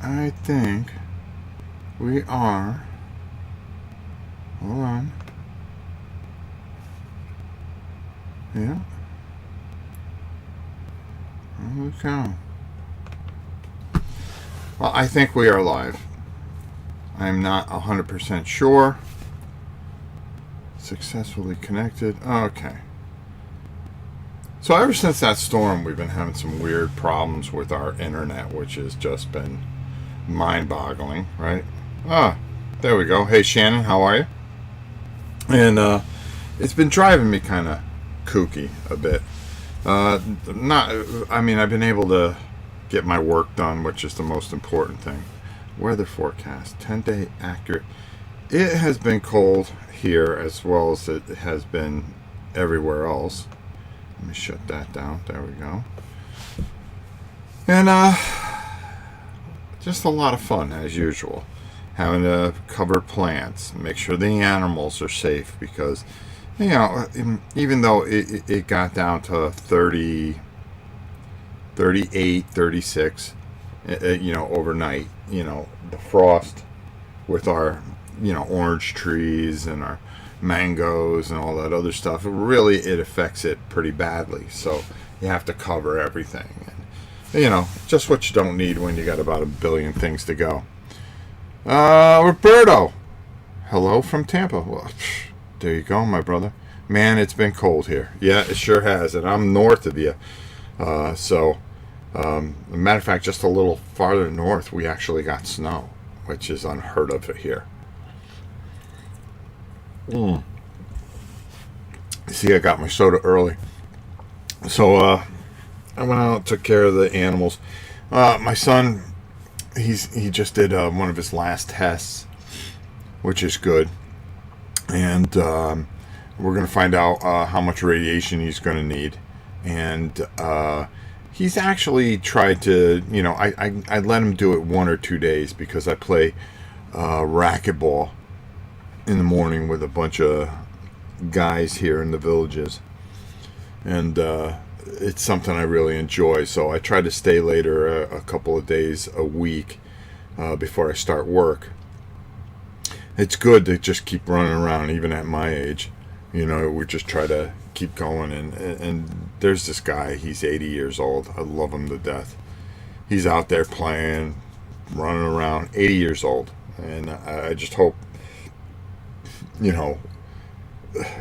I think we are. Hold on. Yeah. Holy cow. Well, I think we are live. I'm not 100% sure. Successfully connected. Okay. So ever since that storm, we've been having some weird problems with our internet, which has just been mind-boggling, right? Ah, there we go. Hey, Shannon, how are you? And it's been driving me kind of kooky a bit. Not, I mean, I've been able to get my work done, which is the most important thing. Weather forecast, 10-day accurate. It has been cold here as well as it has been everywhere else. Let me shut that down. There we go. And just a lot of fun as usual. Having to cover plants, make sure the animals are safe because, you know, even though it got down to 30, 38, 36, you know, overnight, you know, the frost with our, you know, orange trees and our mangoes and all that other stuff, really it affects it pretty badly. So you have to cover everything. And, you know, just what you don't need when you got about a billion things to go. Roberto, hello from Tampa. Well, there you go, my brother. Man, it's been cold here. Yeah, it sure has, and I'm north of you. So, as a matter of fact, just a little farther north, we actually got snow, which is unheard of here. See, I got my soda early. So, I went out and took care of the animals. My son, he just did one of his last tests, which is good. And we're going to find out how much radiation he's going to need. And he's actually tried to, you know, I let him do it 1 or 2 days because I play racquetball in the morning with a bunch of guys here in the villages. And it's something I really enjoy. So I try to stay later a couple of days a week before I start work. It's good to just keep running around, even at my age. You know, we just try to keep going. And there's this guy, he's 80 years old. I love him to death. He's out there playing, running around, 80 years old. And I just hope, you know,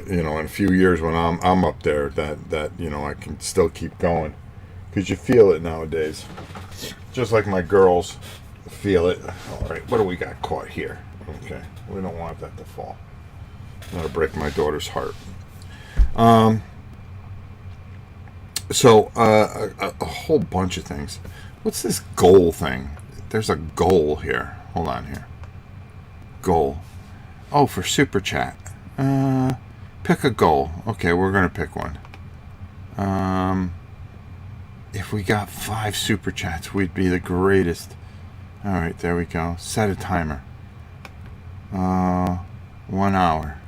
in a few years when I'm up there, that you know, I can still keep going, because you feel it nowadays, just like my girls feel it. All right, what do we got caught here? Okay, we don't want that to fall. That'll break my daughter's heart. So a whole bunch of things. What's this goal thing? There's a goal here. Hold on here. Goal. Oh, for super chat. Pick a goal. Okay, we're gonna pick one. If we got 5 super chats, we'd be the greatest. All right, there we go. Set a timer. 1 hour.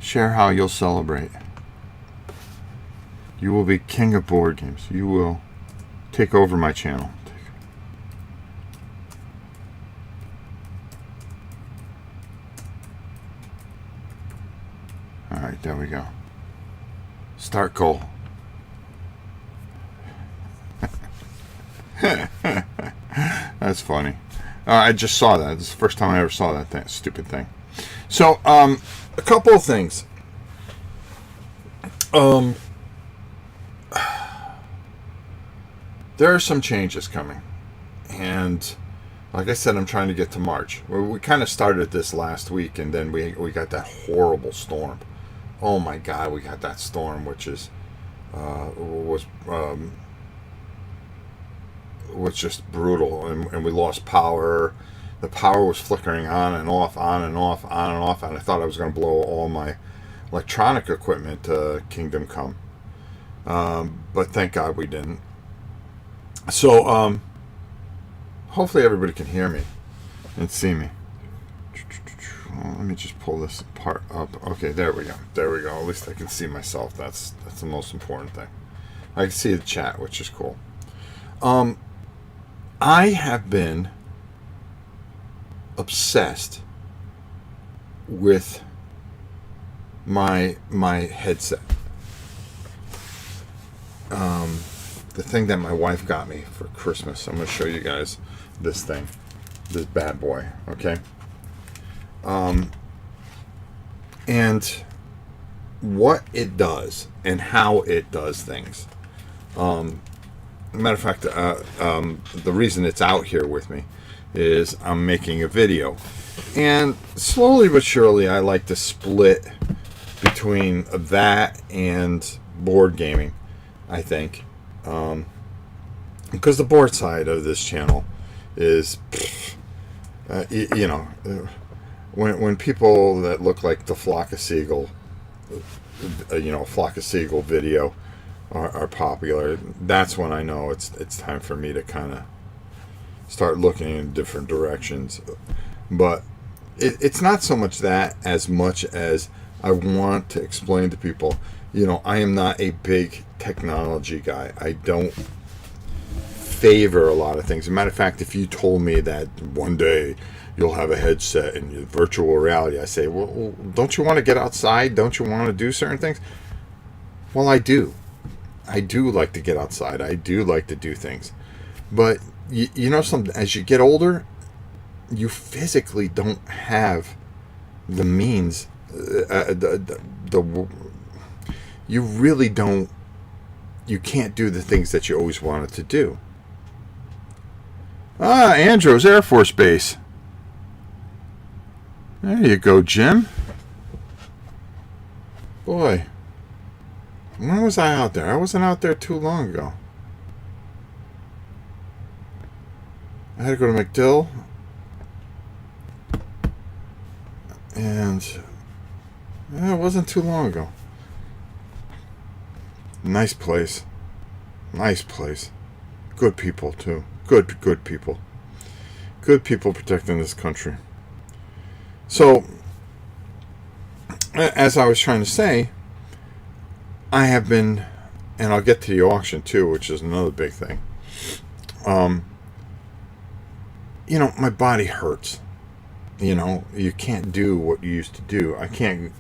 Share how you'll celebrate. You will be king of board games. You will take over my channel. All right, there we go. Start goal. That's funny. I just saw that. This is the first time I ever saw that stupid thing. So, a couple of things. There are some changes coming. And like I said, I'm trying to get to March. We kind of started this last week, and then we got that horrible storm. Oh my God, we got that storm, which is was just brutal, and we lost power. The power was flickering on and off, on and off, on and off, and I thought I was going to blow all my electronic equipment to Kingdom Come. But thank God we didn't. So hopefully everybody can hear me and see me. Let me just pull this part up. Okay, there we go. There we go. At least I can see myself. That's the most important thing. I can see the chat, which is cool. I have been obsessed with my headset. The thing that my wife got me for Christmas. I'm going to show you guys this thing, this bad boy. Okay. And what it does and how it does things. Matter of fact, the reason it's out here with me is I'm making a video, and slowly but surely I like to split between that and board gaming, I think, because the board side of this channel is when people that look like the flock of seagull flock of seagull video are popular, that's when I know it's time for me to kind of start looking in different directions. But it's not so much that as much as I want to explain to people, I am not a big technology guy. I don't favor a lot of things. As a matter of fact, if you told me that one day you'll have a headset and virtual reality, I say, well, don't you want to get outside? Don't you want to do certain things? Well, I do. I do like to get outside. I do like to do things. But, something, as you get older, you physically don't have the means. You really don't. You can't do the things that you always wanted to do. Andrews Air Force Base. There you go, Jim. Boy, when was I out there? I wasn't out there too long ago. I had to go to MacDill, and it wasn't too long ago. Nice place. Nice place. Good people, too. Good people. Good people protecting this country. So, as I was trying to say, I have been, and I'll get to the auction too, which is another big thing. My body hurts. You can't do what you used to do. I can't,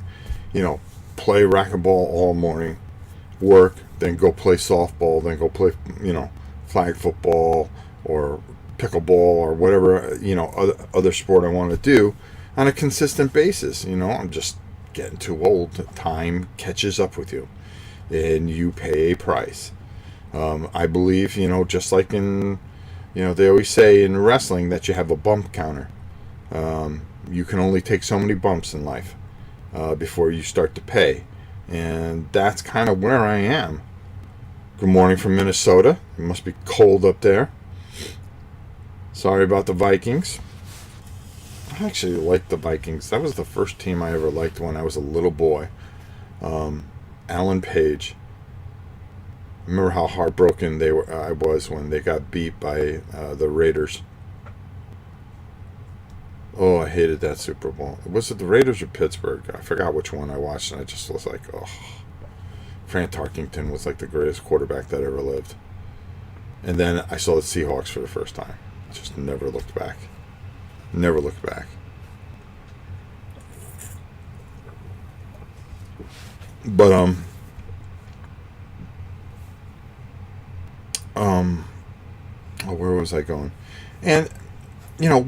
play racquetball all morning, work, then go play softball, then go play, flag football or pickleball or whatever, other sport I want to do on a consistent basis. I'm just getting too old. Time catches up with you, and you pay a price. I believe, just like in, they always say in wrestling that you have a bump counter. You can only take so many bumps in life before you start to pay. And that's kind of where I am. Good morning from Minnesota. It must be cold up there. Sorry about the Vikings. I actually liked the Vikings. That was the first team I ever liked when I was a little boy. Alan Page. I remember how heartbroken I was when they got beat by the Raiders. Oh, I hated that Super Bowl. Was it the Raiders or Pittsburgh? I forgot which one I watched, and I just was like, oh. Fran Tarkington was like the greatest quarterback that ever lived. And then I saw the Seahawks for the first time. Just never looked back. Never looked back. But where was I going? And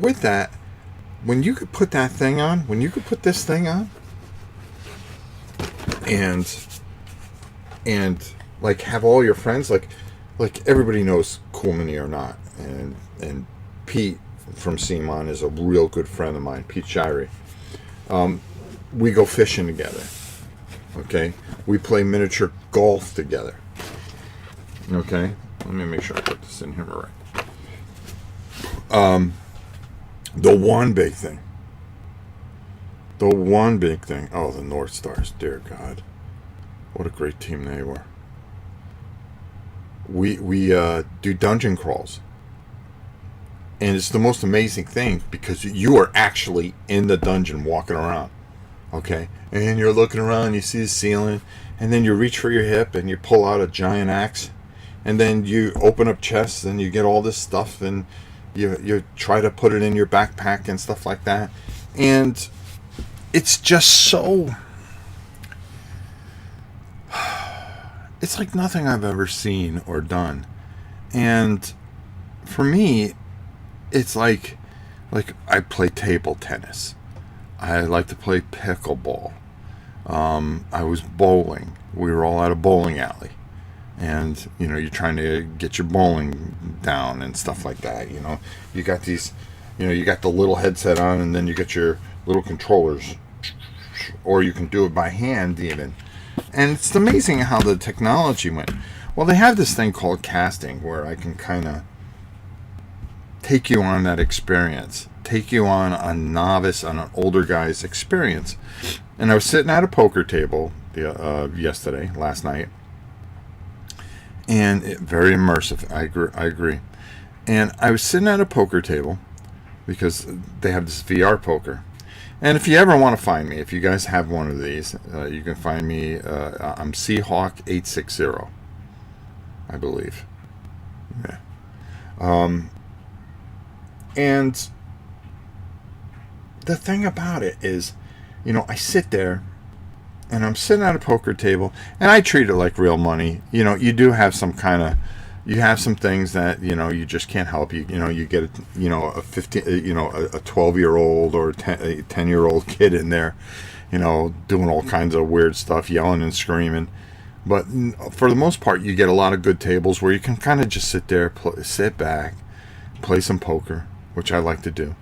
with that, when you could put that thing on, when you could put this thing on, and like have all your friends, like everybody knows Coolmany or not, and Pete from CMON is a real good friend of mine, Pete Shirey. We go fishing together. Okay, we play miniature golf together. Okay, let me make sure I put this in here right. The one big thing. Oh, the North Stars, dear God. What a great team they were. We do dungeon crawls. And it's the most amazing thing because you are actually in the dungeon walking around. Okay? And you're looking around, you see the ceiling, and then you reach for your hip and you pull out a giant axe and then you open up chests and you get all this stuff, and you try to put it in your backpack and stuff like that, and it's just so, it's like nothing I've ever seen or done. And for me, it's like I play table tennis. I like to play pickleball. I was bowling. We were all at a bowling alley. And, you're trying to get your bowling down and stuff like that. You got these, you got the little headset on, and then you get your little controllers. Or you can do it by hand even. And it's amazing how the technology went. Well, they have this thing called casting where I can kind of take you on that experience. Take you on a novice, on an older guy's experience. And I was sitting at a poker table last night. And very immersive. I agree. And I was sitting at a poker table because they have this VR poker. And if you ever want to find me, if you guys have one of these, you can find me. I'm Seahawk860, I believe. Yeah. And the thing about it is, I sit there and I'm sitting at a poker table and I treat it like real money. You do have some kind of, you have some things that, you just can't help. You get, a 12-year-old or a 10-year-old kid in there, doing all kinds of weird stuff, yelling and screaming. But for the most part, you get a lot of good tables where you can kind of just sit there, sit back, play some poker, which I like to do.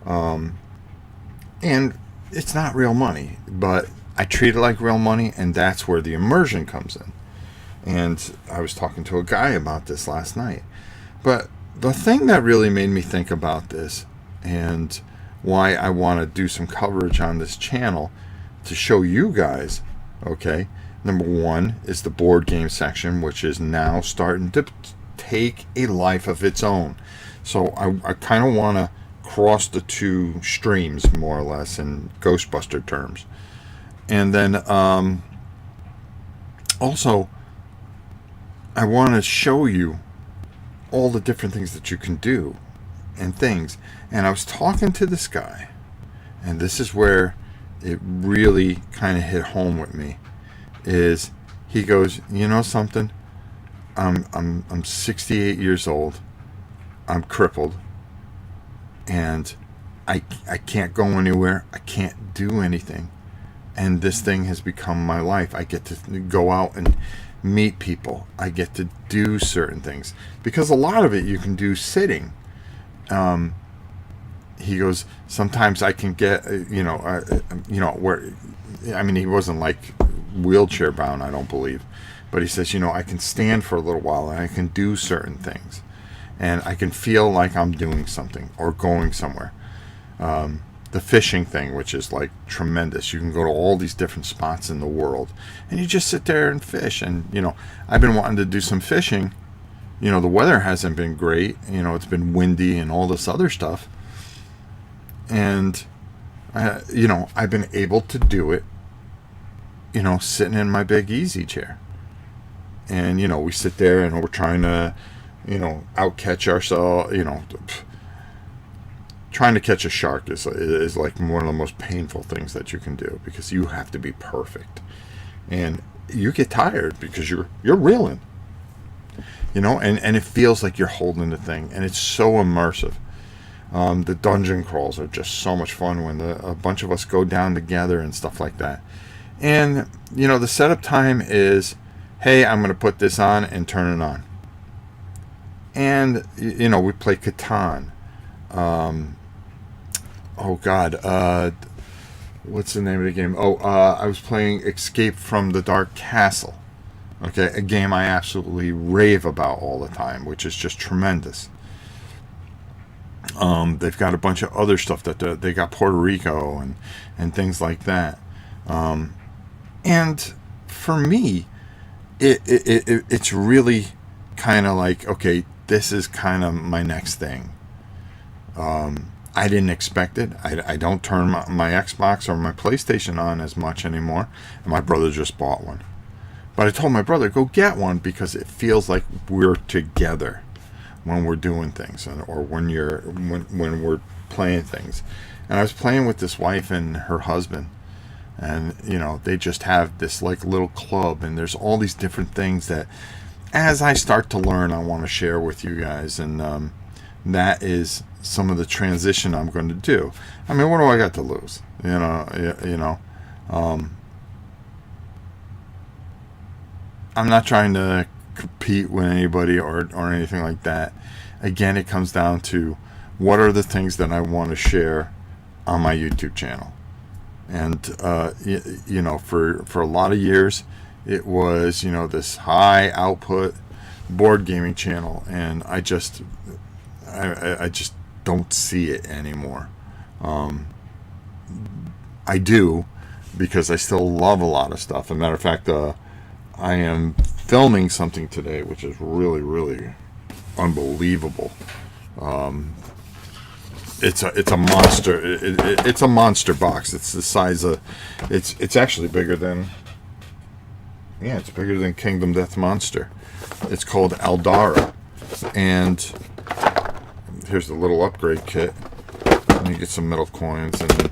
And it's not real money, but I treat it like real money, and that's where the immersion comes in. And I was talking to a guy about this last night. But the thing that really made me think about this, and why I want to do some coverage on this channel to show you guys, okay, number one is the board game section, which is now starting to take a life of its own. So I kind of want to cross the two streams, more or less, in Ghostbuster terms. And then also, I want to show you all the different things that you can do and things. And I was talking to this guy, and this is where it really kind of hit home with me. Is he goes, something? I'm 68 years old. I'm crippled, and I can't go anywhere. I can't do anything, and this thing has become my life. I get to go out and meet people. I get to do certain things because a lot of it you can do sitting. He goes, sometimes I can get, where, he wasn't like wheelchair bound, I don't believe, but he says, I can stand for a little while and I can do certain things, and I can feel like I'm doing something or going somewhere. The fishing thing, which is like tremendous. You can go to all these different spots in the world and you just sit there and fish. And, I've been wanting to do some fishing. The weather hasn't been great. It's been windy and all this other stuff. And, I've been able to do it, sitting in my big easy chair. And, we sit there and we're trying to, outcatch ourselves, trying to catch a shark is like one of the most painful things that you can do, because you have to be perfect, and you get tired because you're reeling, and it feels like you're holding the thing, and it's so immersive. The dungeon crawls are just so much fun when a bunch of us go down together and stuff like that. And the setup time is, hey, I'm going to put this on and turn it on, and we play Catan. What's the name of the game? I was playing Escape from the Dark Castle. Okay, a game I absolutely rave about all the time, which is just tremendous. They've got a bunch of other stuff that they got Puerto Rico and things like that. And for me, it's really kind of like, okay, this is kind of my next thing. I didn't expect it. I don't turn my Xbox or my PlayStation on as much anymore. And my brother just bought one. But I told my brother, go get one because it feels like we're together when we're doing things, or when we're playing things. And I was playing with this wife and her husband, and they just have this like little club, and there's all these different things that, as I start to learn, I want to share with you guys, and that is some of the transition I'm going to do. I mean, what do I got to lose? I'm not trying to compete with anybody or anything like that. Again, it comes down to what are the things that I want to share on my YouTube channel. And for a lot of years it was this high output board gaming channel, and I just don't see it anymore. I do, because I still love a lot of stuff. As a matter of fact, I am filming something today which is really, really unbelievable. It's a monster. It's a monster box. It's the size of. It's actually bigger than. Yeah, it's bigger than Kingdom Death Monster. It's called Aldara, and here's the little upgrade kit. And you get some metal coins, and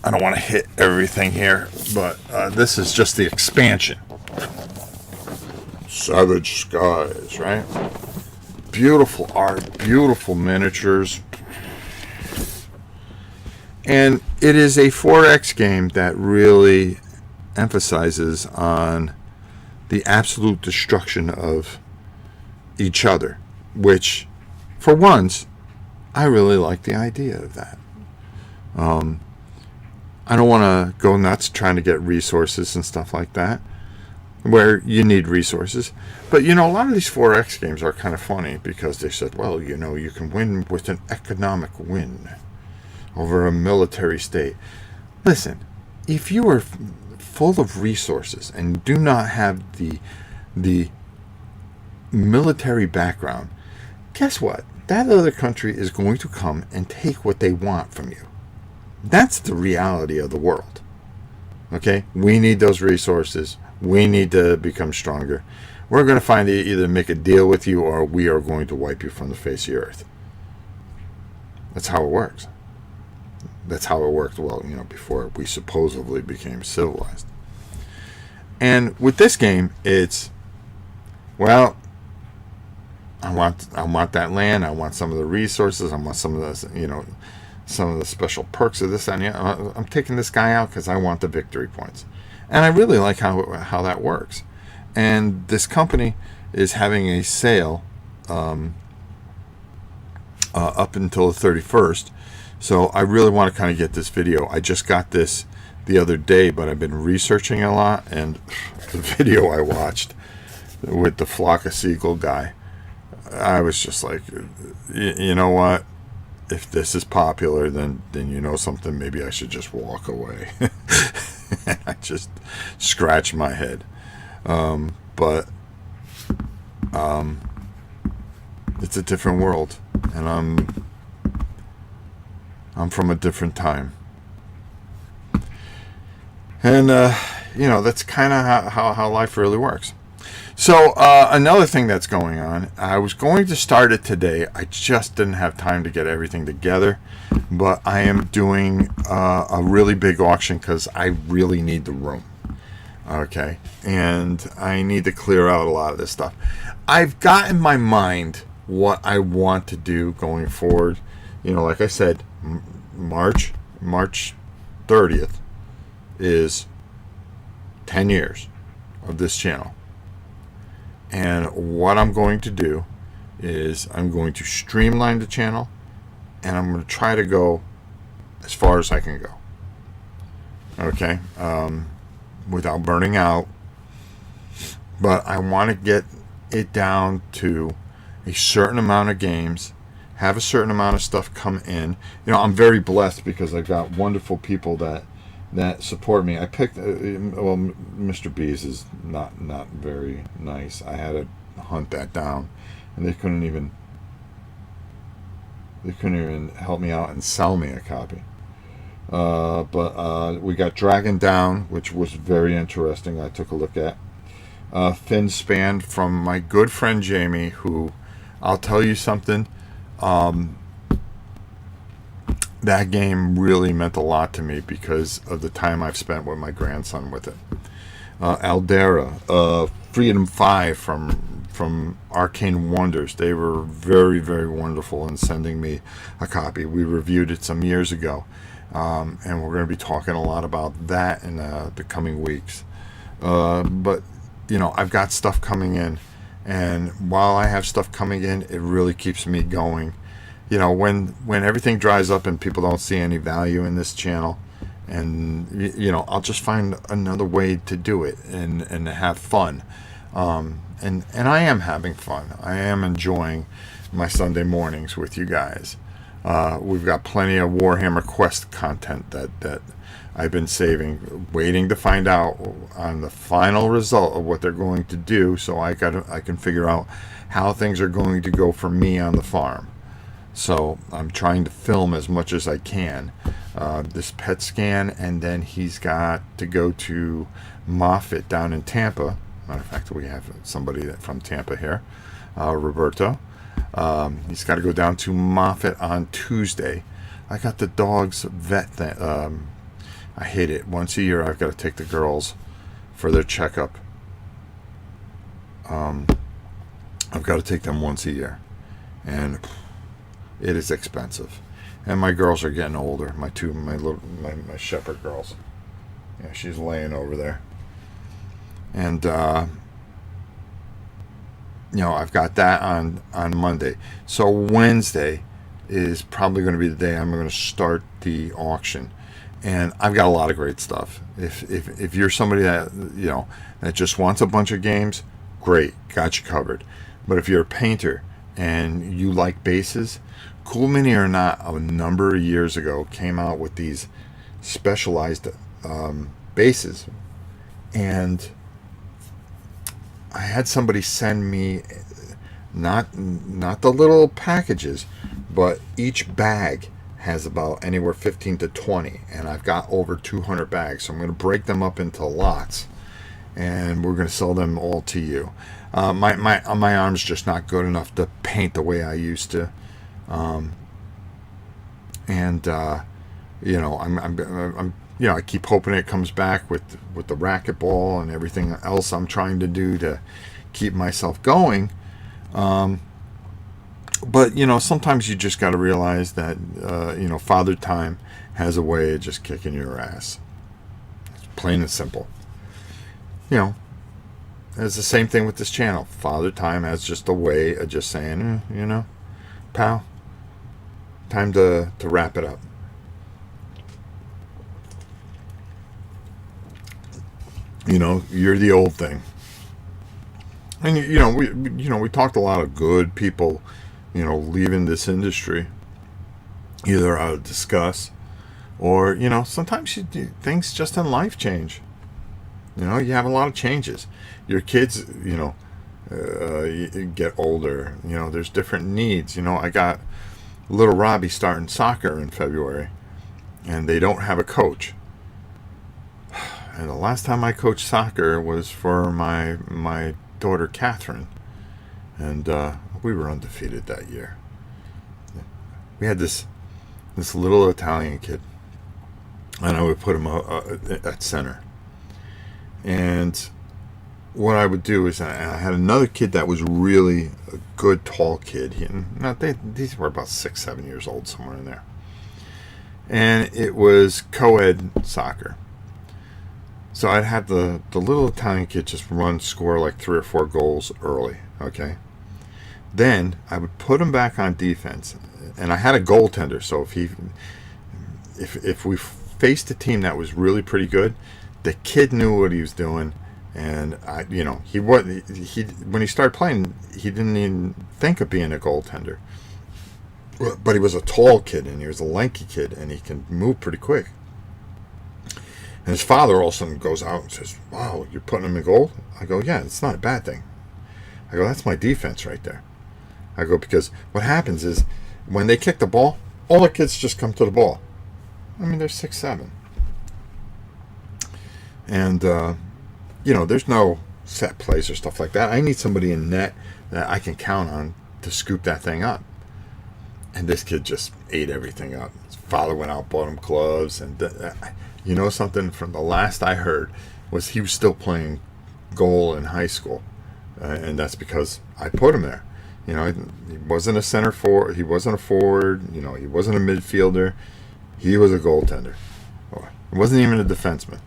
I don't want to hit everything here, but this is just the expansion. Savage Skies, right? Beautiful art, beautiful miniatures. And it is a 4X game that really emphasizes on the absolute destruction of each other, which, for once, I really like the idea of that. I don't want to go nuts trying to get resources and stuff like that, where you need resources. But, a lot of these 4X games are kind of funny because they said, well, you can win with an economic win over a military state. Listen, if you are full of resources and do not have the military background, guess what? That other country is going to come and take what they want from you. That's the reality of the world. Okay? We need those resources. We need to become stronger. We're going to find either make a deal with you, or we are going to wipe you from the face of the earth. That's how it works. That's how it worked, before we supposedly became civilized. And with this game, it's, well, I want that land. I want some of the resources. I want some of the, some of the special perks of this. And I'm taking this guy out because I want the victory points. And I really like how that works. And this company is having a sale up until the 31st. So I really want to kind of get this video. I just got this the other day, but I've been researching a lot. And the video I watched with the flock of seagull guy, I was just like, you know what? If this is popular, then something, maybe I should just walk away. I just scratched my head. But it's a different world, and I'm from a different time. And that's kind of how life really works. So another thing that's going on, I was going to start it today. I just didn't have time to get everything together, but I am doing a really big auction because I really need the room. Okay, and I need to clear out a lot of this stuff. I've got in my mind what I want to do going forward. Like I said, March 30th is 10 years of this channel. And what I'm going to do is I'm going to streamline the channel, and I'm going to try to go as far as I can go. Okay? Without burning out. But I want to get it down to a certain amount of games, have a certain amount of stuff come in. I'm very blessed because I've got wonderful people that support me. I picked, Mr. B's is not very nice. I had to hunt that down, and they couldn't even help me out and sell me a copy. But we got Dragon Down, which was very interesting. I took a look at. fin span from my good friend Jamie, who, I'll tell you something, that game really meant a lot to me because of the time I've spent with my grandson with it. Aldera, Freedom 5 from Arcane Wonders. They were very, very wonderful in sending me a copy. We reviewed it some years ago, and we're going to be talking a lot about that in the coming weeks. But, I've got stuff coming in, and while I have stuff coming in, it really keeps me going. When everything dries up and people don't see any value in this channel, and I'll just find another way to do it and to have fun, and I am having fun. I am enjoying my Sunday mornings with you guys. We've got plenty of Warhammer Quest content that I've been saving, waiting to find out on the final result of what they're going to do, so I can figure out how things are going to go for me on the farm. So I'm trying to film as much as I can. This pet scan, and then he's got to go to Moffett down in Tampa. Matter of fact, we have somebody from Tampa here, Roberto. He's got to go down to Moffett on Tuesday. I got the dog's vet thing. I hate it. Once a year, I've got to take the girls for their checkup. I've got to take them once a year, and it is expensive. And my girls are getting older. My shepherd girls. Yeah, she's laying over there. And I've got that on Monday. So Wednesday is probably going to be the day I'm going to start the auction. And I've got a lot of great stuff. If you're somebody that that just wants a bunch of games, great, got you covered. But if you're a painter and you like bases, Cool Mini or Not, a number of years ago, came out with these specialized bases, and I had somebody send me not the little packages, but each bag has about anywhere 15 to 20, and I've got over 200 bags, so I'm going to break them up into lots, and we're going to sell them all to you. My arm's just not good enough to paint the way I used to. I keep hoping it comes back with the racquetball and everything else I'm trying to do to keep myself going. But sometimes you just got to realize that Father Time has a way of just kicking your ass. It's plain and simple. It's the same thing with this channel. Father Time has just a way of just saying, pal, time to wrap it up. You're the old thing. And we talked a lot of good people, leaving this industry, either out of disgust or sometimes things just in life change. You have a lot of changes. Your kids, you get older. There's different needs. I got little Robbie starting soccer in February, and they don't have a coach. And the last time I coached soccer was for my daughter Catherine, and we were undefeated that year. We had this little Italian kid, and I would put him at center. And what I would do is I had another kid that was really a good tall kid. These were about 6-7 years old, somewhere in there. And it was co-ed soccer. So I'd have the little Italian kid just score like 3 or 4 goals early, okay? Then I would put him back on defense, and I had a goaltender. So if we faced a team that was really pretty good, the kid knew what he was doing, and when he started playing, he didn't even think of being a goaltender. But he was a tall kid, and he was a lanky kid, and he can move pretty quick. And his father all of a sudden goes out and says, "Wow, you're putting him in goal?" I go, "Yeah, it's not a bad thing." I go, "That's my defense right there." I go, because what happens is when they kick the ball, all the kids just come to the ball. I mean, they're 6'7". And, there's no set plays or stuff like that. I need somebody in net that I can count on to scoop that thing up. And this kid just ate everything up. His father went out, bought him gloves, and you know something? From the last I heard, was he was still playing goal in high school, and that's because I put him there. You know, he wasn't a center forward. He wasn't a forward. You know, he wasn't a midfielder. He was a goaltender. He wasn't even a defenseman.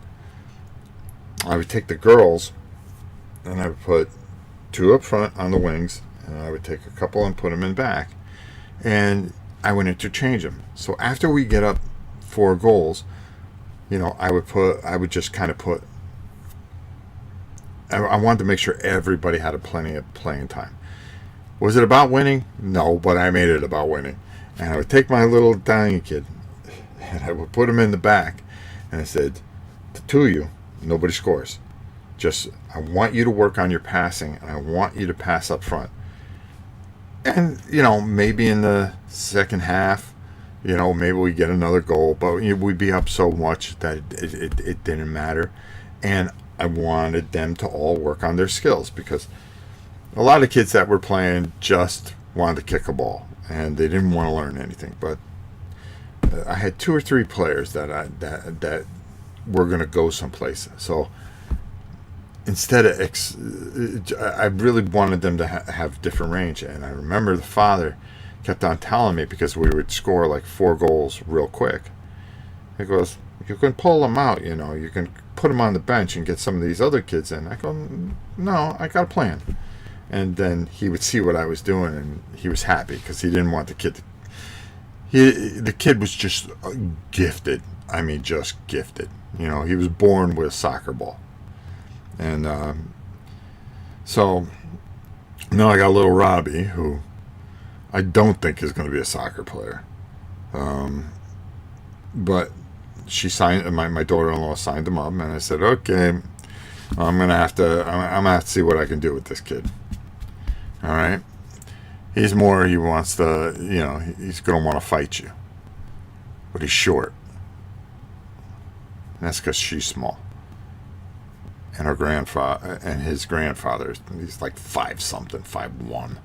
I would take the girls, and I would put 2 up front on the wings, and I would take a couple and put them in back. And I would interchange them. So after we get up 4 goals, you know, I would just kind of put. I wanted to make sure everybody had plenty of playing time. Was it about winning? No, but I made it about winning. And I would take my little Italian kid, and I would put him in the back, and I said, the 2 of you, nobody scores. Just, I want you to work on your passing, and I want you to pass up front. And, you know, maybe in the second half, you know, maybe we get another goal, but we'd be up so much that it didn't matter. And I wanted them to all work on their skills, because a lot of kids that were playing just wanted to kick a ball, and they didn't want to learn anything. But I had 2 or 3 players that were going to go someplace. So instead of I really wanted them to have different range. And I remember the father kept on telling me, because we would score like 4 goals real quick. He goes, you can pull them out, you know, you can put them on the bench and get some of these other kids in. I go, no, I got a plan. And then he would see what I was doing, and he was happy, because he didn't want the kid to. The kid was just gifted. I mean, just gifted. You know, he was born with a soccer ball. And so now I got little Robbie, who I don't think is going to be a soccer player. But she signed, my daughter-in-law signed him up, and I said, okay, I'm gonna have to see what I can do with this kid. All right, he wants to, you know, he's gonna want to fight you, but he's short. And that's because she's small. And his grandfather, he's like 5'something", 5'1".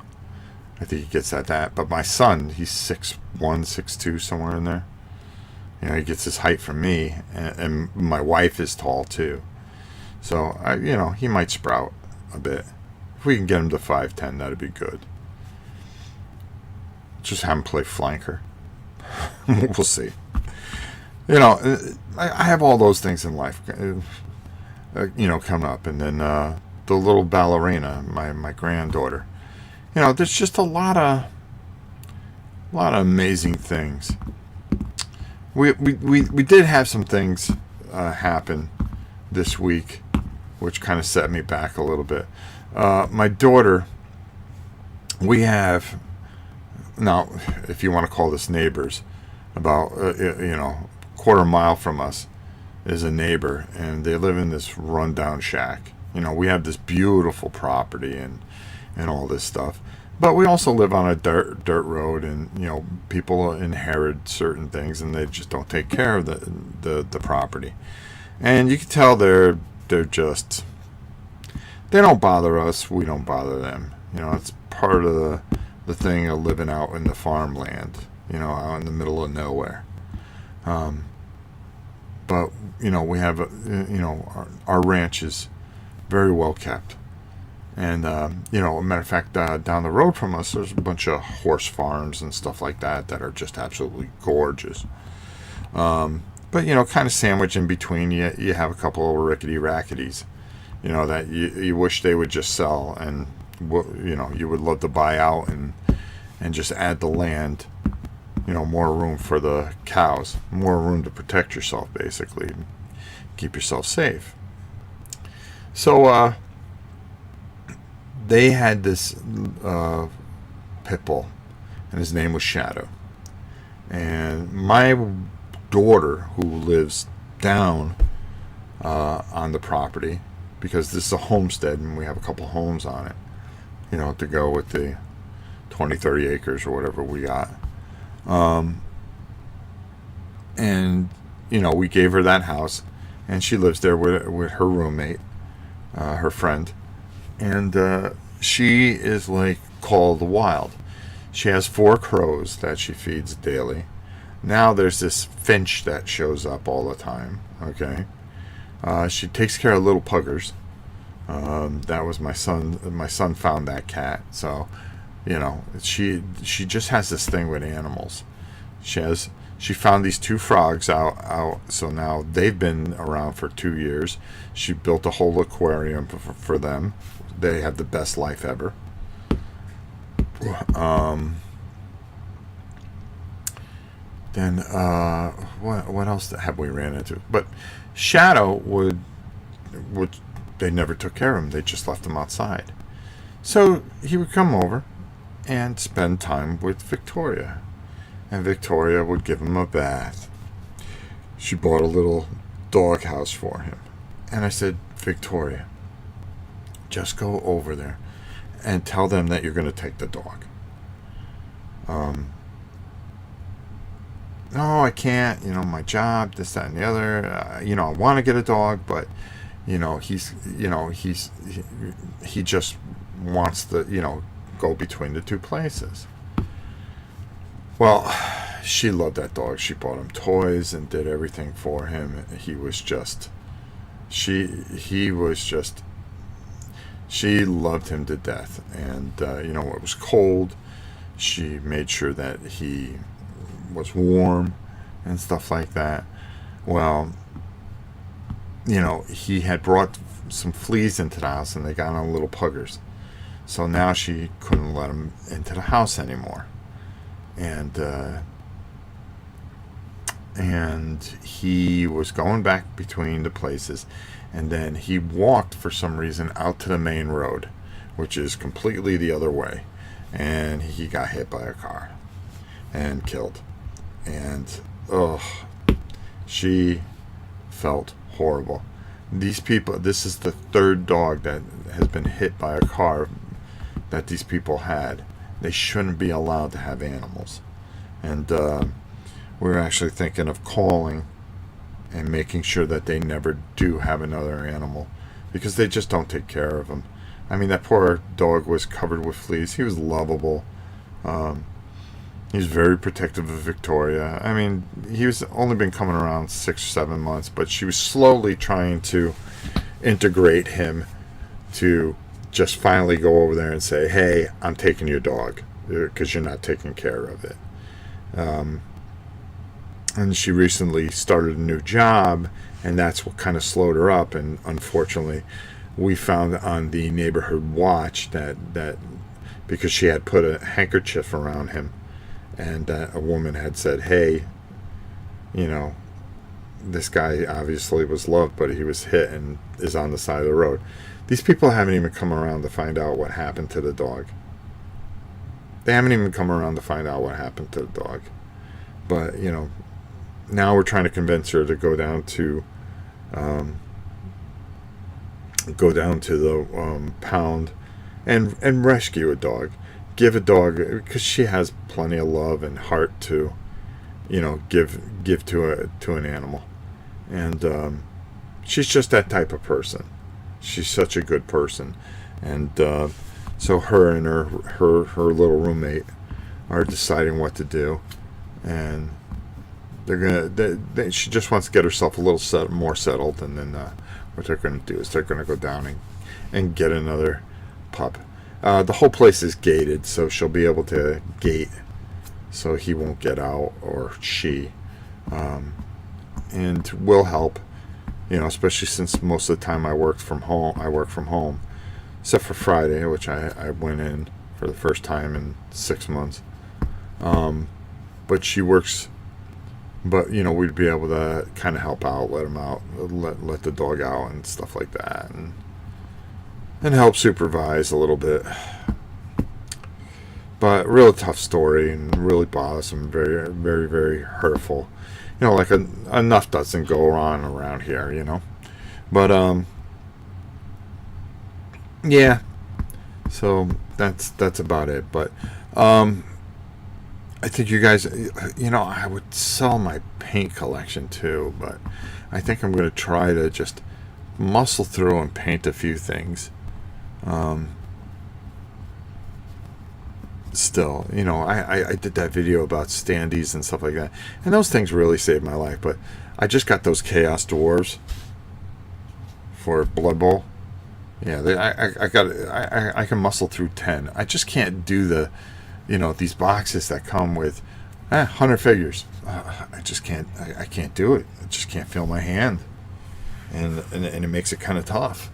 I think he gets at that. But my son, he's 6'1", 6'2", somewhere in there. You know, he gets his height from me, and my wife is tall too. So you know, he might sprout a bit. If we can get him to 5'10", that'd be good. Just have him play flanker. We'll see. You know, I have all those things in life, you know, coming up. And then the little ballerina, my granddaughter. You know, there's just a lot of amazing things. We did have some things happen this week, which kind of set me back a little bit. My daughter, we have now, if you want to call this neighbors, about you know, quarter mile from us is a neighbor, and they live in this rundown shack. You know, we have this beautiful property and all this stuff, but we also live on a dirt road, and you know, people inherit certain things, and they just don't take care of the property. And you can tell they're just, they don't bother us, we don't bother them. You know, it's part of the thing of living out in the farmland, you know, out in the middle of nowhere. But you know, we have you know, our ranch is very well kept. And, you know, a matter of fact, down the road from us, there's a bunch of horse farms and stuff like that are just absolutely gorgeous. But, you know, kind of sandwiched in between, you have a couple of rickety-racketies, you know, that you wish they would just sell, and, you know, you would love to buy out and just add the land, you know, more room for the cows, more room to protect yourself, basically, keep yourself safe. So, they had this pit bull, and his name was Shadow. And my daughter, who lives down on the property, because this is a homestead and we have a couple homes on it, you know, to go with the 20, 30 acres or whatever we got. And, you know, we gave her that house, and she lives there with her roommate, her friend. And she is like Call of the Wild. She has 4 crows that she feeds daily. Now there's this finch that shows up all the time. Okay, she takes care of little puggers. That was my son. My son found that cat. So, she just has this thing with animals. She found these 2 frogs out. So now they've been around for 2 years. She built a whole aquarium for them. They have the best life ever. Um, then what else have we ran into? But Shadow would they never took care of him. They just left him outside. So he would come over and spend time with Victoria, and Victoria would give him a bath. She bought a little dog house for him, and I said, Victoria, just go over there and tell them that you're going to take the dog. No, I can't. My job, this, that, and the other. I want to get a dog, but he just wants to go between the 2 places. Well, she loved that dog. She bought him toys and did everything for him. He was just, he was just, she loved him to death. And it was cold. She made sure that he was warm and stuff like that. Well, he had brought some fleas into the house, and they got on little puggers. So now she couldn't let him into the house anymore. And he was going back between the places, and then he walked for some reason out to the main road, which is completely the other way, and he got hit by a car and killed. And she felt horrible. These people, this is the 3rd dog that has been hit by a car that these people had. They shouldn't be allowed to have animals. And we're actually thinking of calling and making sure that they never do have another animal, because they just don't take care of them. I mean, that poor dog was covered with fleas. He was lovable. He was very protective of Victoria. I mean, he was only been coming around 6 or 7 months, but she was slowly trying to integrate him to just finally go over there and say, hey, I'm taking your dog because you're not taking care of it. And she recently started a new job, and that's what kind of slowed her up. And unfortunately, we found on the neighborhood watch that because she had put a handkerchief around him, and a woman had said, hey, this guy obviously was loved, but he was hit and is on the side of the road. These people haven't even come around to find out what happened to the dog. They haven't even come around to find out what happened to the dog. But, now we're trying to convince her to go down to the pound and rescue a dog. Give a dog, because she has plenty of love and heart to, give to an animal. And she's just that type of person. She's such a good person. And so her and her little roommate are deciding what to do. And she just wants to get herself a little more settled. And then what they're going to do is they're going to go down and get another pup. The whole place is gated, so she'll be able to gate so he won't get out, or she. And will help, especially since most of the time I work from home, except for Friday, which I went in for the first time in 6 months. But she works, but we'd be able to kind of help out, let him out, let the dog out and stuff like that, and help supervise a little bit. But real tough story, and really bothersome, very, very, very hurtful. Like enough doesn't go on around here, But yeah. So that's about it. But I think you guys, I would sell my paint collection too, but I think I'm going to try to just muscle through and paint a few things. Still, you know, I did that video about standees and stuff like that, and those things really saved my life. But I just got those Chaos Dwarves for Blood Bowl. Yeah, I can muscle through 10. I just can't do the, you know, these boxes that come with 100 figures. I just can't. I can't do it. I just can't feel my hand, and it makes it kind of tough.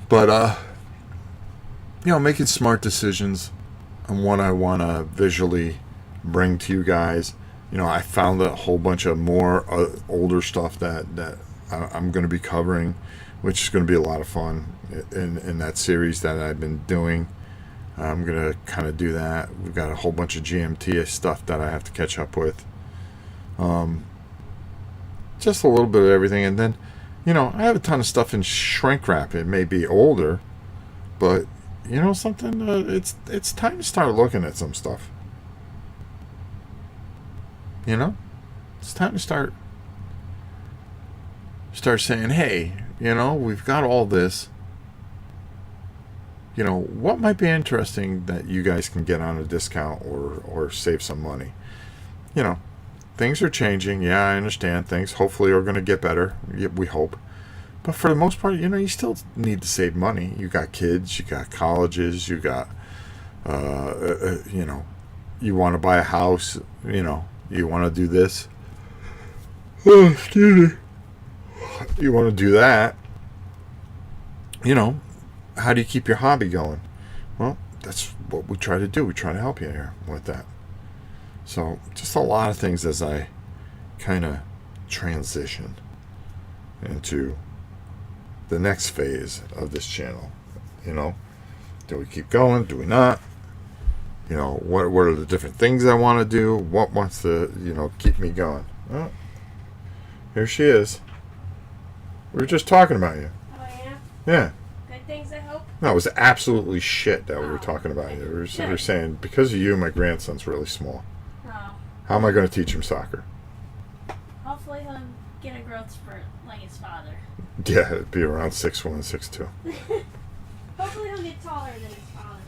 But you know, making smart decisions on what I want to visually bring to you guys. You know, I found a whole bunch of more older stuff that I'm going to be covering, which is going to be a lot of fun in that series that I've been doing. I'm going to kind of do that. We've got a whole bunch of GMT stuff that I have to catch up with. Just a little bit of everything. And then, you know, I have a ton of stuff in shrink wrap. It may be older, but, you know something? It's time to start looking at some stuff. You know? It's time to start saying, hey, you know, we've got all this. You know, what might be interesting that you guys can get on a discount or save some money? You know, things are changing. Yeah, I understand. Things hopefully are going to get better. We hope. But for the most part, you know, you still need to save money. You got kids, you got colleges, you got, you know, you want to buy a house, you know, you want to do this. Oh, excuse me. You want to do that. You know, how do you keep your hobby going? Well, that's what we try to do. We try to help you here with that. So, just a lot of things as I kind of transition into the next phase of this channel. You know, do we keep going? Do we not? You know, what are the different things I want to do? What wants to, you know, keep me going? Oh, here she is. We were just talking about you. Oh, yeah? Yeah. Good things, I hope? No, it was absolutely shit that we were talking about you. We were saying, because of you, my grandson's really small. Oh. How am I going to teach him soccer? Hopefully he'll get a growth spurt like his father. Yeah, it'd be around 6'1", 6'2". Hopefully he'll get taller than his father.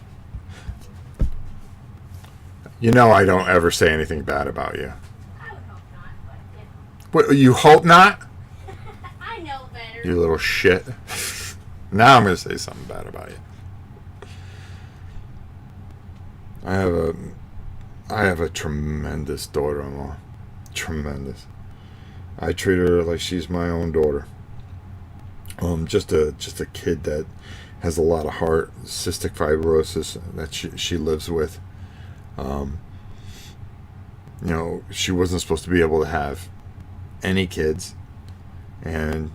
You know I don't ever say anything bad about you. I would hope not, but if... What, you hope not? I know better. You little shit. Now I'm going to say something bad about you. I have a tremendous daughter-in-law. Tremendous. I treat her like she's my own daughter. Just a kid that has a lot of heart, cystic fibrosis that she lives with. You know, she wasn't supposed to be able to have any kids, and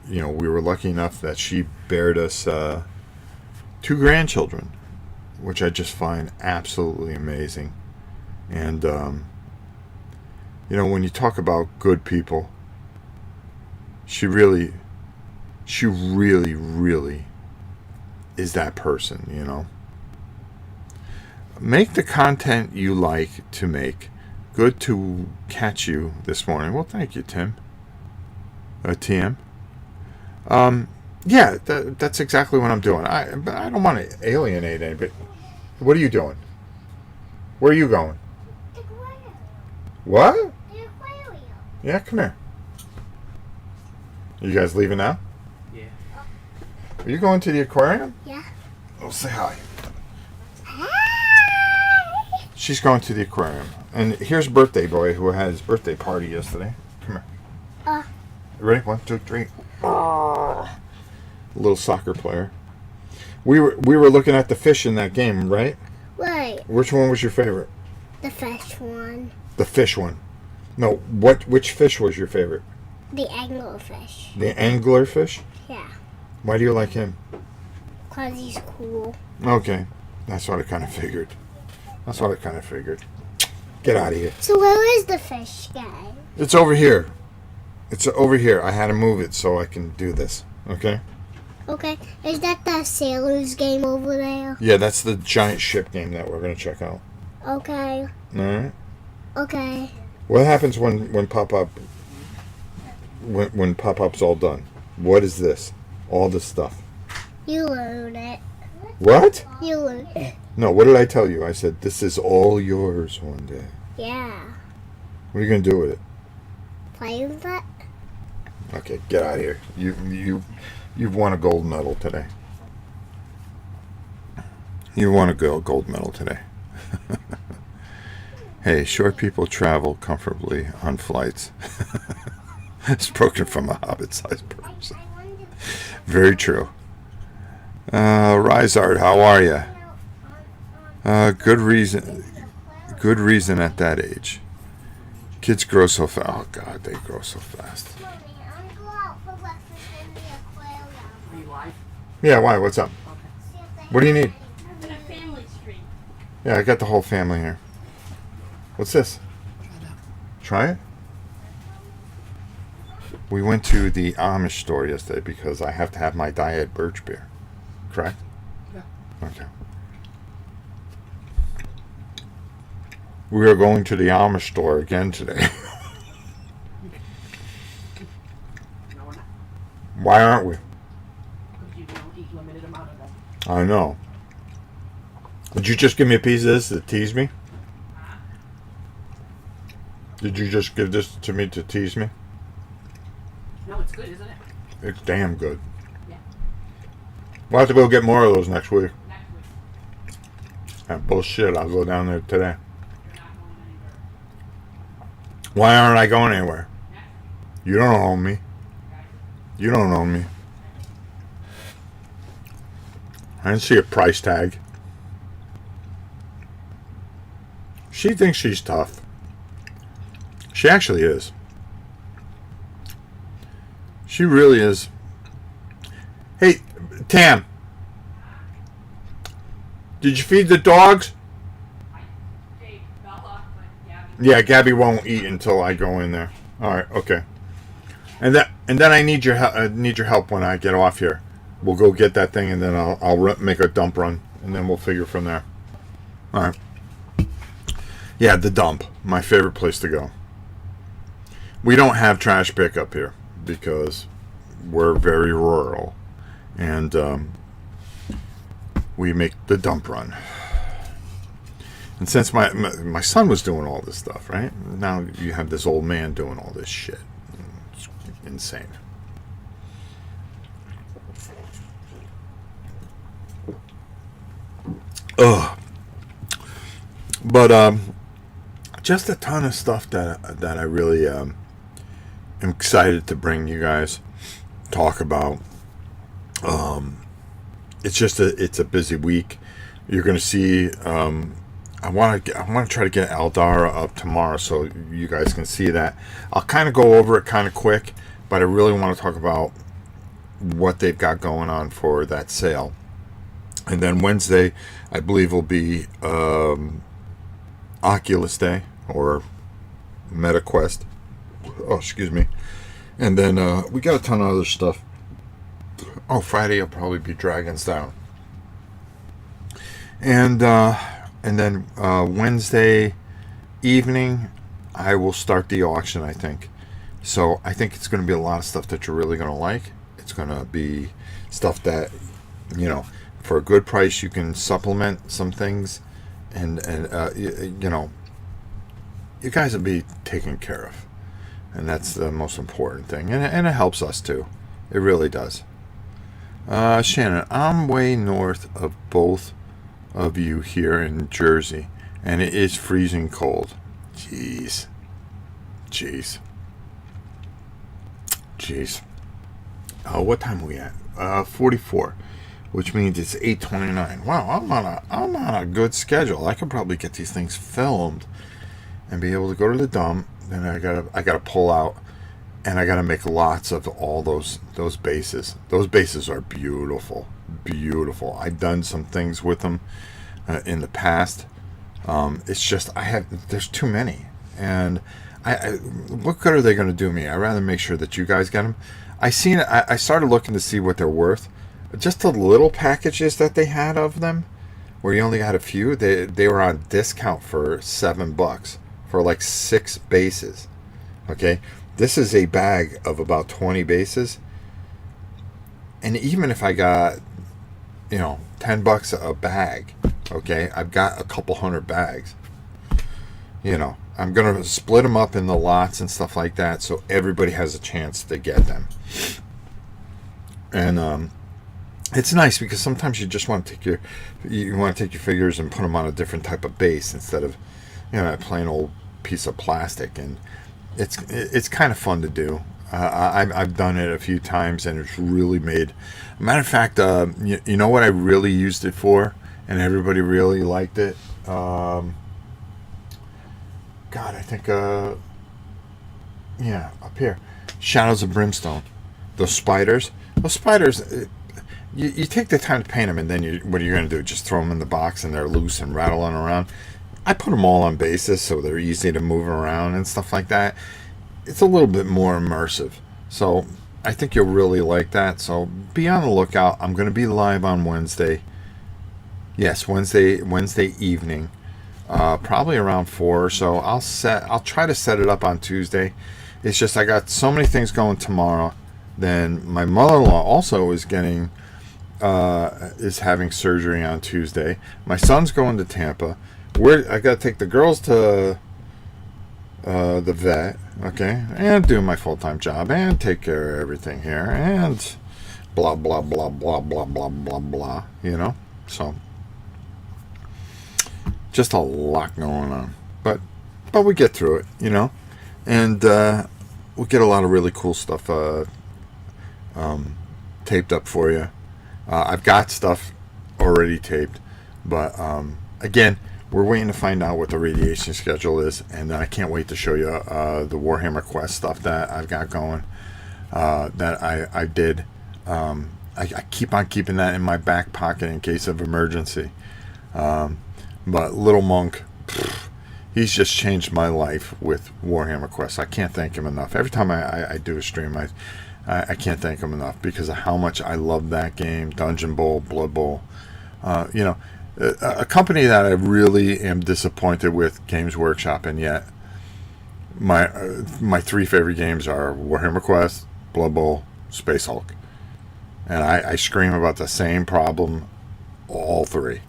you know, we were lucky enough that she bared us 2 grandchildren, which I just find absolutely amazing. And you know, when you talk about good people, she really is that person, you know. Make the content you like to make. Good to catch you this morning. Well, thank you, Tim. TM. Yeah, that's exactly what I'm doing. But I don't want to alienate anybody. What are you doing? Where are you going? The aquarium. What? The aquarium. Yeah, come here. You guys leaving now? Yeah. Are you going to the aquarium? Yeah. Oh, say hi. Hi. She's going to the aquarium. And here's Birthday Boy, who had his birthday party yesterday. Come here. You ready? 1, 2, 3. A little soccer player. We were looking at the fish in that game, right? Right. Which one was your favorite? The fish one. The fish one. No, which fish was your favorite? The anglerfish. The anglerfish? Yeah. Why do you like him? Because he's cool. Okay. That's what I kind of figured. Get out of here. So where is the fish guy? It's over here. It's over here. I had to move it so I can do this. Okay? Okay. Is that the sailors game over there? Yeah, that's the giant ship game that we're going to check out. Okay. All right? Okay. What happens when pop-up... When pop-up's all done? What is this? All this stuff. You learned it. What? You learned it. No, what did I tell you? I said, this is all yours one day. Yeah. What are you going to do with it? Play with it? Okay, get out of here. You've won a gold medal today. You won a gold medal today. Hey, short people travel comfortably on flights. Spoken from a hobbit-sized person. Very true. Rizard, how are you? Good reason. Good reason at that age. Kids grow so fast. Oh God, they grow so fast. Are you live? Yeah, why? What's up? Okay. What do you need? In a family street. Yeah, I got the whole family here. What's this? Try it? We went to the Amish store yesterday because I have to have my diet birch beer. Correct? Yeah. Okay. We are going to the Amish store again today. No, we're not. Why aren't we? Because you don't eat limited amount of them. I know. Did you just give me a piece of this to tease me? Did you just give this to me to tease me? No, it's good, isn't it? It's damn good. Yeah. We'll have to go get more of those next week. Next week. Bullshit, I'll go down there today. You're not going anywhere. Why aren't I going anywhere? Next week. You don't own me. Okay. You don't own me. I didn't see a price tag. She thinks she's tough. She actually is. She really is. Hey, Tam. Did you feed the dogs? I gave Bella, but Gabby. Yeah, Gabby won't eat until I go in there. All right, okay. And then I need your help when I get off here. We'll go get that thing, and then I'll make a dump run, and then we'll figure from there. All right. Yeah, the dump, my favorite place to go. We don't have trash pickup here because we're very rural, and we make the dump run. And since my son was doing all this stuff, right? Now you have this old man doing all this shit. It's insane. Ugh. But just a ton of stuff that I really am excited to bring you guys, talk about. It's a busy week. You're gonna see. I want to try to get Aldara up tomorrow so you guys can see that. I'll kind of go over it kind of quick, but I really want to talk about what they've got going on for that sale. And then Wednesday, I believe, will be Oculus Day or MetaQuest. Oh, excuse me. And then we got a ton of other stuff. Oh, Friday will probably be Dragons Down. And then Wednesday evening, I will start the auction, I think. So I think it's going to be a lot of stuff that you're really going to like. It's going to be stuff that, you know, for a good price, you can supplement some things. And you know, you guys will be taken care of. And that's the most important thing. And it helps us, too. It really does. Shannon, I'm way north of both of you here in Jersey, and it is freezing cold. Jeez. What time are we at? 44, which means it's 8:29. Wow, I'm on a good schedule. I could probably get these things filmed and be able to go to the dump. Then I gotta pull out, and I gotta make lots of all those bases. Those bases are beautiful. I've done some things with them in the past. It's just there's too many, and what good are they going to do me? I'd rather make sure that you guys get them. I started looking to see what they're worth. Just the little packages that they had of them, where you only got a few, they were on discount for $7 for like 6 bases. Okay, this is a bag of about 20 bases, and even if I got $10 a bag. Okay, I've got a couple hundred bags. I'm going to split them up in the lots and stuff like that so everybody has a chance to get them. And it's nice because sometimes you just want to take your figures and put them on a different type of base instead of a plain old piece of plastic, and it's kind of fun to do. I've done it a few times and it's really made. Matter of fact, you know what I really used it for, and everybody really liked it. God, I think, up here, Shadows of Brimstone. Those spiders, you take the time to paint them, and then what are you going to do? Just throw them in the box and they're loose and rattling around? I put them all on bases so they're easy to move around and stuff like that. It's a little bit more immersive. So I think you'll really like that. So be on the lookout. I'm going to be live on Wednesday. Yes, Wednesday evening. Probably around 4 or so. I'll try to set it up on Tuesday. It's just I got so many things going tomorrow. Then my mother-in-law also is having surgery on Tuesday. My son's going to Tampa. I got to take the girls to the vet, okay, and do my full-time job and take care of everything here and blah blah blah blah blah blah blah blah. So. Just a lot going on, but we get through it, and we'll get a lot of really cool stuff taped up for you. I've got stuff already taped, but again, we're waiting to find out what the radiation schedule is, and then I can't wait to show you the Warhammer Quest stuff that I've got going. That I did. I keep on keeping that in my back pocket in case of emergency. But Little Monk, he's just changed my life with Warhammer Quest. I can't thank him enough. Every time I do a stream, I can't thank him enough because of how much I love that game. Dungeon Bowl, Blood Bowl. A company that I really am disappointed with, Games Workshop, and yet my 3 favorite games are Warhammer Quest, Blood Bowl, Space Hulk. And I scream about the same problem, all 3.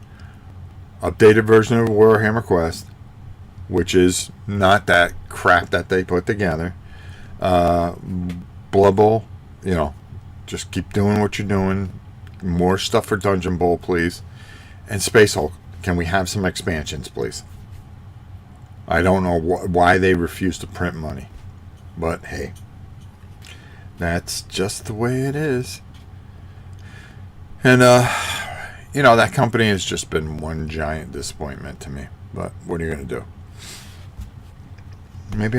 Updated version of Warhammer Quest, which is not that crap that they put together. Blood Bowl, just keep doing what you're doing. More stuff for Dungeon Bowl, please. And Space Hulk, can we have some expansions, please? I don't know why they refuse to print money, but hey, that's just the way it is. And that company has just been one giant disappointment to me. But what are you going to do? Maybe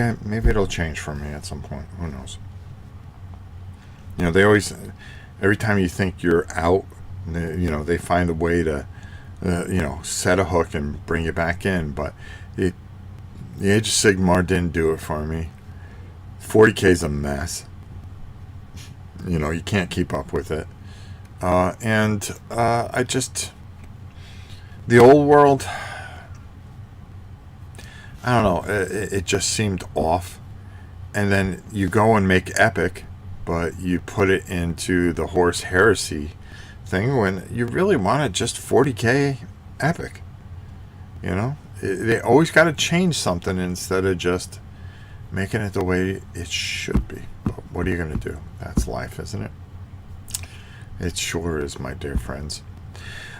it'll change for me at some point. Who knows? They always, every time you think you're out, they find a way to, set a hook and bring you back in. But the Age of Sigmar didn't do it for me. 40K is a mess. You can't keep up with it. I just, the old world, I don't know, it just seemed off. And then you go and make Epic, but you put it into the Horse Heresy thing when you really wanted just 40K Epic. They always got to change something instead of just making it the way it should be. But what are you going to do? That's life, isn't it? It sure is, my dear friends.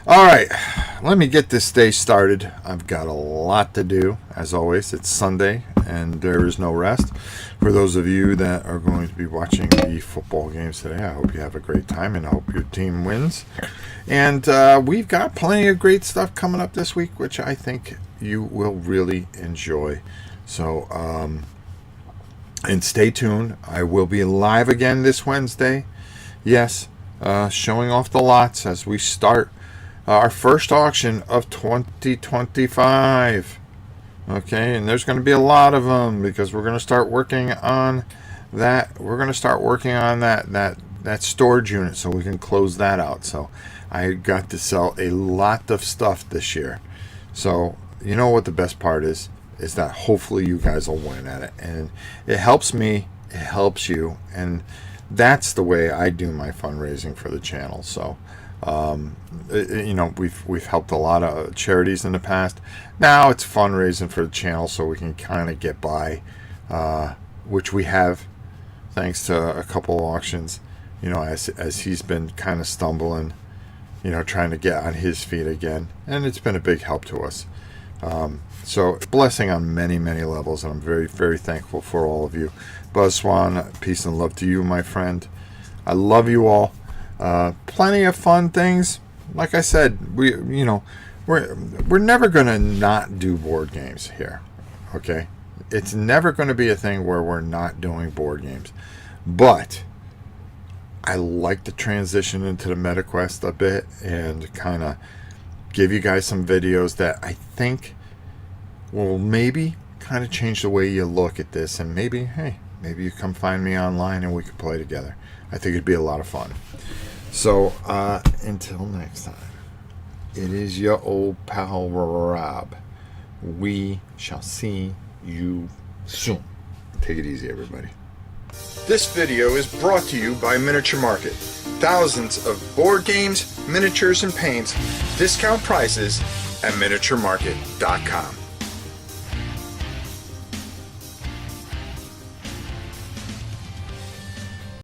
All right, let me get this day started. I've got a lot to do. As always, it's Sunday, and there is no rest. For those of you that are going to be watching the football games today, I hope you have a great time, and I hope your team wins. And we've got plenty of great stuff coming up this week, which I think you will really enjoy. So, and stay tuned. I will be live again this Wednesday. Yes. Showing off the lots as we start our first auction of 2025. Okay, and there's going to be a lot of them because we're going to start working on that. We're going to start working on that storage unit so we can close that out. So I got to sell a lot of stuff this year. So you know what the best part is that hopefully you guys will win at it, and it helps me, it helps you, and that's the way I do my fundraising for the channel. So You know, we've helped a lot of charities in the past. Now it's fundraising for the channel so we can kind of get by, which we have thanks to a couple auctions. You know, as he's been kind of stumbling, you know, trying to get on his feet again, and it's been a big help to us. So it's a blessing on many, many levels, and I'm very, very thankful for all of you. Buzz Swan, peace and love to you, my friend. I love you all. Plenty of fun things. Like I said, we're never gonna not do board games here. Okay, it's never going to be a thing where we're not doing board games. But I like to transition into the MetaQuest a bit and kind of give you guys some videos that I think will maybe kind of change the way you look at this, and maybe, hey, maybe you come find me online and we can play together. I think it'd be a lot of fun. So until next time, it is your old pal Rob. We shall see you soon. Take it easy, everybody. This video is brought to you by Miniature Market. Thousands of board games, miniatures, and paints, discount prices at miniaturemarket.com.